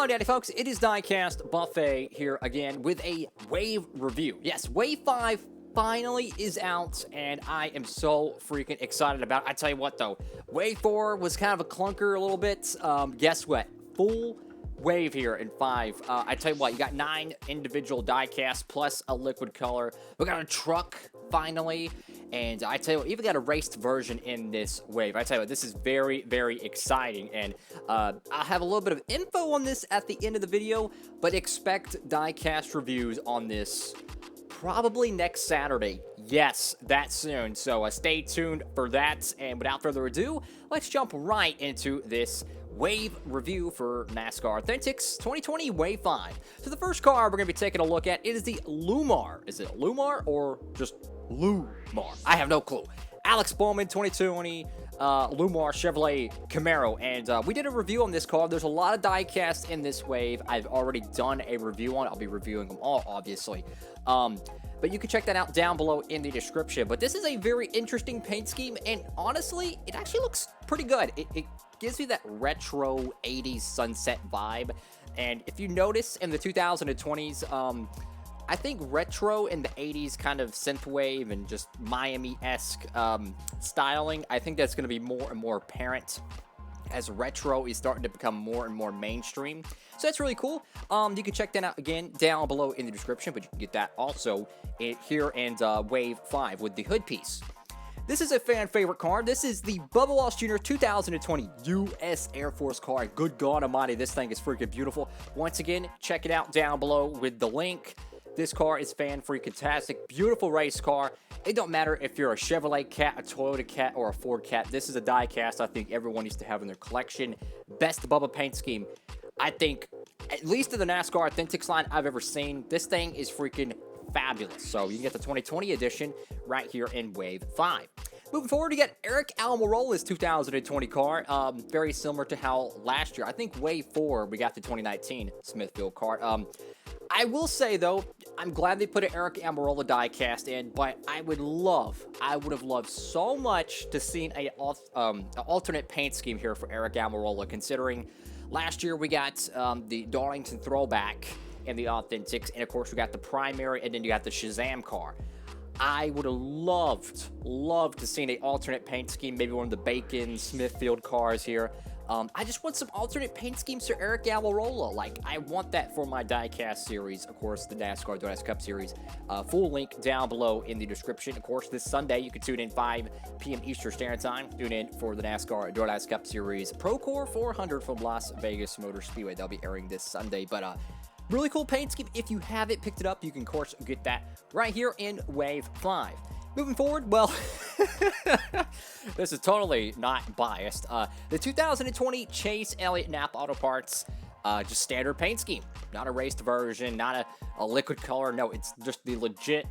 Howdy folks, it is DIECAST Buffet here again with a Wave review. Yes, Wave 5 finally is out, and I am so freaking excited about it. I tell you what though, Wave 4 was kind of a clunker a little bit. Guess what? Full Wave here in 5. I tell you what, you got 9 individual diecasts plus a liquid color. We got a truck finally, and I tell you what, even got a raced version in this Wave. I tell you what, this is very, very exciting, and I'll have a little bit of info on this at the end of the video, but expect diecast reviews on this probably next Saturday. Yes, that soon. So stay tuned for that. And without further ado, let's jump right into this Wave review for NASCAR Authentics 2020 Wave 5. So the first car we're going to be taking a look at, it is the LLUMAR. Is it LLUMAR or just LLUMAR? I have no clue. Alex Bowman 2020 LLUMAR Chevrolet Camaro, and we did a review on this car. There's a lot of diecasts in this Wave. I've already done a review on it. I'll be reviewing them all, obviously. But you can check that out down below in the description. But this is a very interesting paint scheme, and honestly, it actually looks pretty good. It gives you that retro 80s sunset vibe. And if you notice in the 2020s, I think retro in the 80s kind of synthwave and just Miami-esque styling, I think that's going to be more and more apparent as retro is starting to become more and more mainstream. So that's really cool. You can check that out again down below in the description, but you can get that also here in Wave 5 with the hood piece. This is a fan favorite car. This is the Bubba Wallace Jr. 2020 U.S. Air Force car. Good God almighty, this thing is freaking beautiful. Once again, check it out down below with the link. This car is fan-freaking-tastic. Beautiful race car. It don't matter if you're a Chevrolet cat, a Toyota cat, or a Ford cat. This is a diecast I think everyone needs to have in their collection. Best Bubba paint scheme, I think, at least in the NASCAR Authentics line I've ever seen. This thing is freaking fabulous. So you can get the 2020 edition right here in Wave 5. Moving forward, you got Aric Almirola's 2020 car. Very similar to how last year, I think Wave 4, we got the 2019 Smithfield car. I will say, though, I'm glad they put an Aric Almirola diecast in, but I would have loved so much to see an alternate paint scheme here for Aric Almirola, considering last year we got the Darlington throwback in the Authentics, and of course we got the primary, and then you got the Shazam car. I would have loved to see an alternate paint scheme, maybe one of the Bacon, Smithfield cars here. I just want some alternate paint schemes for Aric Almirola. Like, I want that for my diecast series, of course, the NASCAR DUEL Cup series. Full link down below in the description. Of course, this Sunday, you can tune in 5 p.m. Eastern Standard Time. Tune in for the NASCAR DUEL Cup series Procore 400 from Las Vegas Motor Speedway. They'll be airing this Sunday, but really cool paint scheme. If you haven't picked it up, you can, of course, get that right here in Wave 5. Moving forward, well, this is totally not biased. The 2020 Chase Elliott Napa Auto Parts, just standard paint scheme. Not a raced version, not a liquid color. No, it's just the legit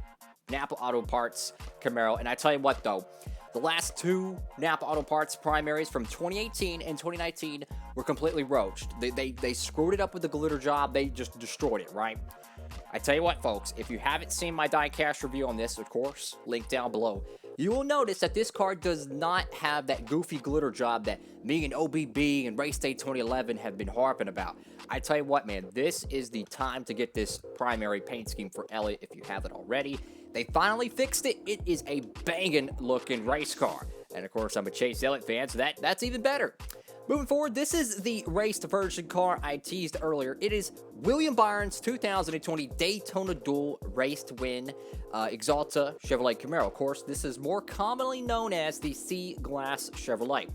Napa Auto Parts Camaro. And I tell you what, though, the last 2 Napa Auto Parts primaries from 2018 and 2019 were completely roached. They screwed it up with the glitter job. They just destroyed it, right? I tell you what, folks, if you haven't seen my diecast review on this, of course, link down below, you will notice that this car does not have that goofy glitter job that me and OBB and Race Day 2011 have been harping about. I tell you what, man, this is the time to get this primary paint scheme for Elliott if you haven't already. They finally fixed it. It is a banging looking race car. And of course, I'm a Chase Elliott fan, so that's even better. Moving forward, this is the raced version car I teased earlier. It is William Byron's 2020 Daytona Duel Race to Win Exalta Chevrolet Camaro. Of course, this is more commonly known as the C-Glass Chevrolet.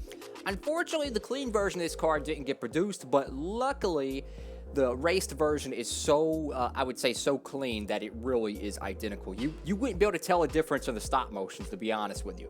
Unfortunately, the clean version of this car didn't get produced, but luckily, the raced version is so, I would say, so clean that it really is identical. You wouldn't be able to tell a difference in the stop motions, to be honest with you.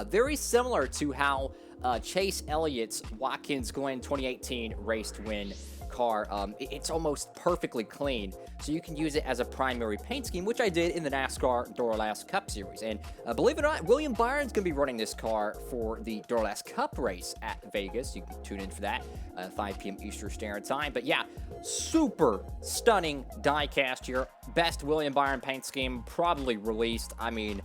Very similar to how Chase Elliott's Watkins Glen 2018 race to win car, it's almost perfectly clean, so you can use it as a primary paint scheme, which I did in the NASCAR DUEL Cup series. And believe it or not, William Byron's going to be running this car for the DUEL Cup race at Vegas. You can tune in for that, 5 p.m. Eastern Standard Time. But yeah, super stunning diecast here. Best William Byron paint scheme probably released. I mean,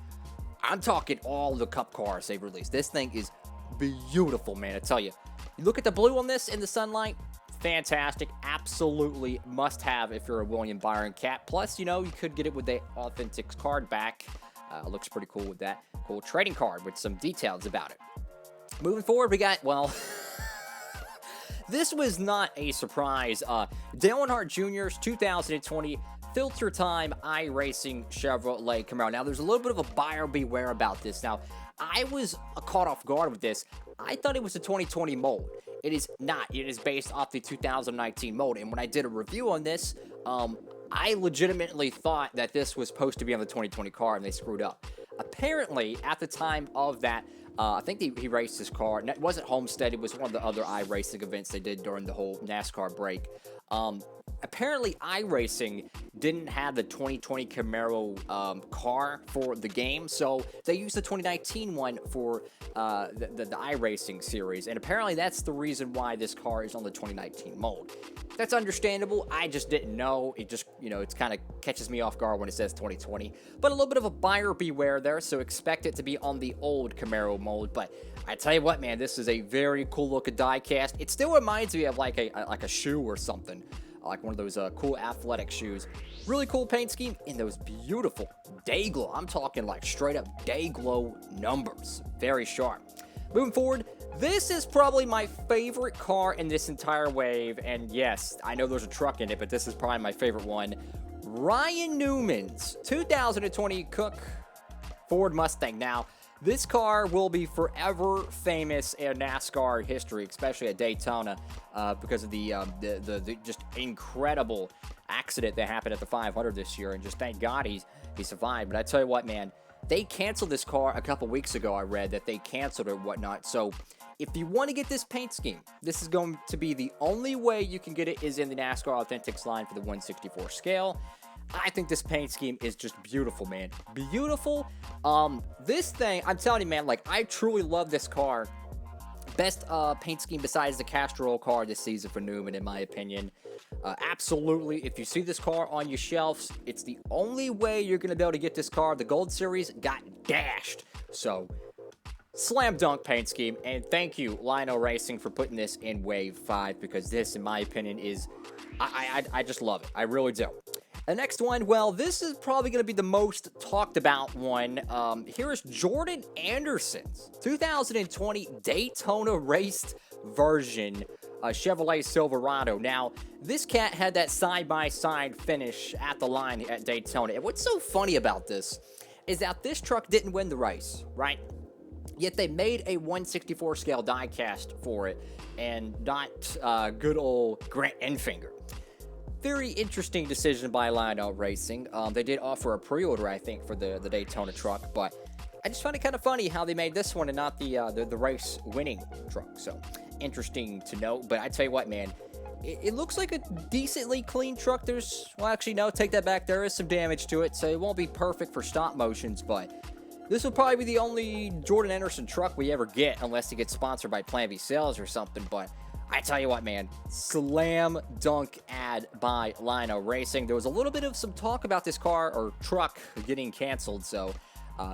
I'm talking all the Cup cars they've released. This thing is beautiful, man, I tell you. You look at the blue on this in the sunlight, fantastic. Absolutely must have if you're a William Byron cat. Plus, you know, you could get it with the Authentics card back. Looks pretty cool with that. Cool trading card with some details about it. Moving forward, we got, well, this was not a surprise. Dale Earnhardt Jr.'s 2020 Filter Time iRacing Chevrolet Camaro. Now, there's a little bit of a buyer beware about this. Now, I was caught off guard with this. I thought it was a 2020 mold. It is not. It is based off the 2019 mold. And when I did a review on this, I legitimately thought that this was supposed to be on the 2020 car, and they screwed up. Apparently, at the time of that, I think he raced his car. It wasn't Homestead. It was one of the other iRacing events they did during the whole NASCAR break. Apparently, iRacing didn't have the 2020 Camaro car for the game, so they used the 2019 one for the iRacing series, and apparently that's the reason why this car is on the 2019 mold. That's understandable. I just didn't know. It just, you know, it kind of catches me off guard when it says 2020, but a little bit of a buyer beware there, so expect it to be on the old Camaro mold. But I tell you what, man, this is a very cool looking diecast. It still reminds me of like a shoe or something. Like one of those cool athletic shoes. Really cool paint scheme and those beautiful day glow. I'm talking like straight up day glow numbers. Very sharp. Moving forward, this is probably my favorite car in this entire wave. And yes, I know there's a truck in it, but this is probably my favorite one. Ryan Newman's 2020 Cook Ford Mustang. Now, this car will be forever famous in NASCAR history, especially at Daytona, because of the just incredible accident that happened at the 500 this year, and just thank God he survived. But I tell you what, man, they canceled this car a couple weeks ago. I read that they canceled it and whatnot. So if you want to get this paint scheme, this is going to be the only way you can get it is in the NASCAR Authentics line for the 1/64 scale. I think this paint scheme is just beautiful, man. Beautiful. This thing, I'm telling you, man, like, I truly love this car. Best paint scheme besides the Castrol car this season for Newman, in my opinion. Absolutely. If you see this car on your shelves, it's the only way you're going to be able to get this car. The Gold Series got dashed. So, slam dunk paint scheme. And thank you, Lionel Racing, for putting this in Wave 5, because this, in my opinion, is... I just love it. I really do. The next one, well, this is probably going to be the most talked about one. Here is Jordan Anderson's 2020 Daytona raced version Chevrolet Silverado. Now, this cat had that side-by-side finish at the line at Daytona. And what's so funny about this is that this truck didn't win the race, right? Yet they made a 1/64 scale diecast for it, and not good old Grant Enfinger. Very interesting decision by Lionel Racing. They did offer a pre-order, I think, for the Daytona truck, but I just find it kind of funny how they made this one and not the race-winning truck. So, interesting to know. But I tell you what, man, it looks like a decently clean truck. Well, actually, no, take that back. There is some damage to it, so it won't be perfect for stop motions, but this will probably be the only Jordan Anderson truck we ever get, unless he gets sponsored by Plan B Sales or something. But I tell you what, man, slam dunk ad by Lionel Racing. There was a little bit of some talk about this car or truck getting canceled, so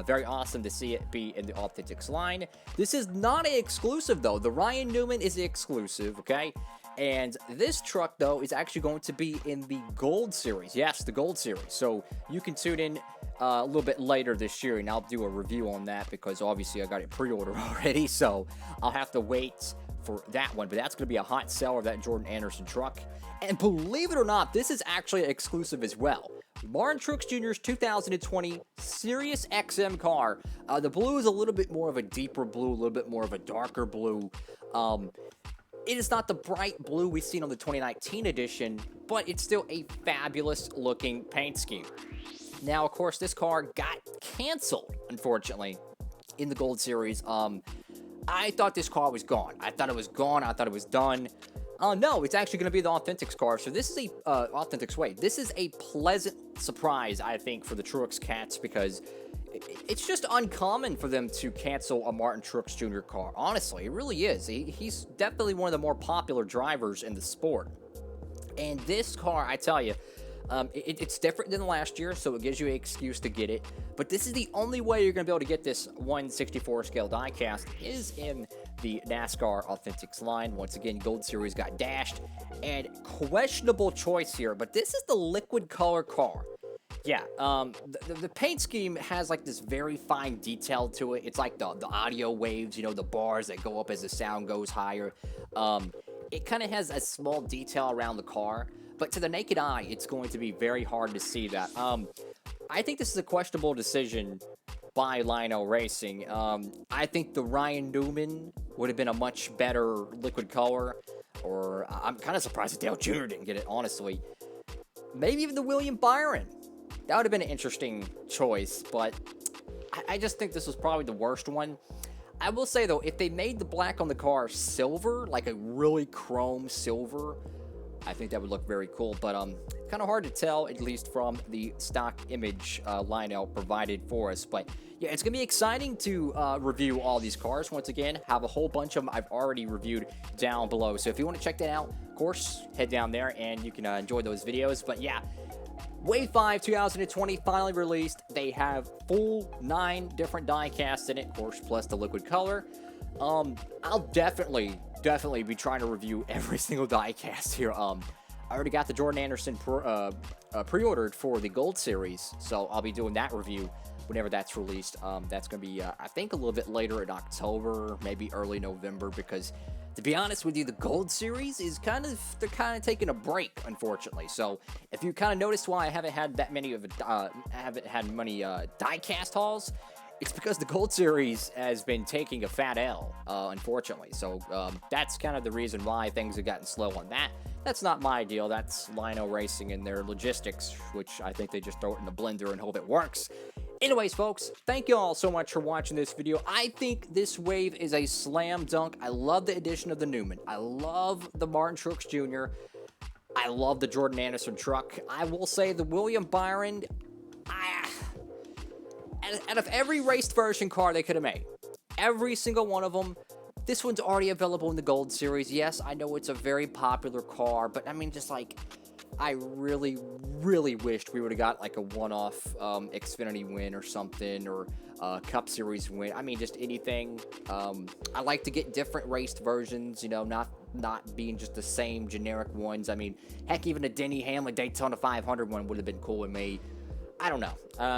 very awesome to see it be in the Authentics line. This is not an exclusive, though. The Ryan Newman is the exclusive, okay? And this truck, though, is actually going to be in the Gold Series. Yes, the Gold Series. So you can tune in a little bit later this year, and I'll do a review on that because obviously I got it pre-ordered already, so I'll have to wait for that one. But that's going to be a hot seller, that Jordan Anderson truck. And believe it or not, this is actually exclusive as well. Martin Truex Jr.'s 2020 Sirius XM car. The blue is a little bit more of a deeper blue, a little bit more of a darker blue. It is not the bright blue we've seen on the 2019 edition, but it's still a fabulous looking paint scheme. Now, of course, this car got canceled, unfortunately, in the Gold Series. I thought this car was gone. I thought it was gone. I thought it was done. No, it's actually going to be the Authentics car. So this is a Authentics way. This is a pleasant surprise, I think, for the Truex cats, because it's just uncommon for them to cancel a Martin Truex Jr. car. Honestly, it really is. He's definitely one of the more popular drivers in the sport. And this car, I tell you, it's different than last year, so it gives you an excuse to get it. But this is the only way you're going to be able to get this 1/64 scale diecast is in the NASCAR Authentics line. Once again, Gold Series got dashed, and questionable choice here, but this is the liquid color car. Yeah, the paint scheme has like this very fine detail to it. It's like the audio waves, you know, the bars that go up as the sound goes higher. It kind of has a small detail around the car, but to the naked eye, it's going to be very hard to see that. I think this is a questionable decision by Lionel Racing. I think the Ryan Newman would have been a much better liquid color, or I'm kind of surprised that Dale Jr. didn't get it, honestly. Maybe even the William Byron. That would have been an interesting choice, but I just think this was probably the worst one. I will say, though, if they made the black on the car silver, like a really chrome silver, I think that would look very cool, but kind of hard to tell, at least from the stock image Lionel provided for us. But yeah, it's going to be exciting to review all these cars. Once again, have a whole bunch of them I've already reviewed down below. So if you want to check that out, of course, head down there and you can enjoy those videos. But yeah, Wave 5 2020 finally released. They have full 9 different die casts in it, of course, plus the liquid color. I'll definitely be trying to review every single die cast here. I already got the Jordan Anderson pre-ordered for the Gold Series, so I'll be doing that review whenever that's released. That's going to be, I think, a little bit later in October, maybe early November, because to be honest with you, the Gold Series is they're kind of taking a break, unfortunately. So if you kind of noticed why I haven't had that many many die-cast hauls, it's because the Gold Series has been taking a fat L, unfortunately. So that's kind of the reason why things have gotten slow on that. That's not my deal. That's Lionel Racing and their logistics, which I think they just throw it in the blender and hope it works. Anyways, folks, thank you all so much for watching this video. I think this wave is a slam dunk. I love the addition of the Newman. I love the Martin Truex Jr. I love the Jordan Anderson truck. I will say the William Byron, out of every raced version car they could have made, every single one of them, this one's already available in the Gold Series. Yes, I know it's a very popular car, but I mean, just like, I really wished we would have got like a one-off Xfinity win or something, or Cup Series win. I mean, just anything. I like to get different raced versions, you know, not being just the same generic ones. I mean, heck, even a Denny Hamlin Daytona 500 one would have been cool with me. I don't know.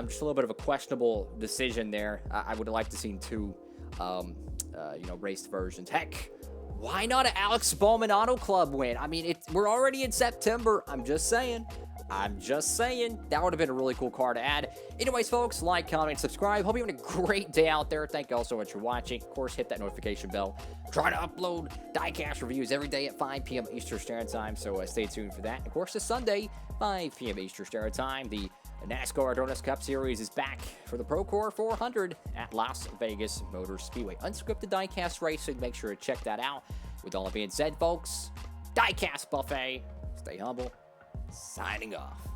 Just a little bit of a questionable decision there. I would have liked to seen 2, you know, raced versions. Heck, why not an Alex Bowman Auto Club win? I mean, we're already in September. I'm just saying. That would have been a really cool car to add. Anyways, folks, like, comment, subscribe. Hope you're having a great day out there. Thank you all so much for watching. Of course, hit that notification bell. Trying to upload diecast reviews every day at 5 p.m. Eastern Standard Time, so stay tuned for that. And of course, this Sunday, 5 p.m. Eastern Standard Time, the NASCAR Donuts Cup Series is back for the Procore 400 at Las Vegas Motor Speedway. Unscripted diecast racing. Make sure to check that out. With all that being said, folks, diecast buffet. Stay humble. Signing off.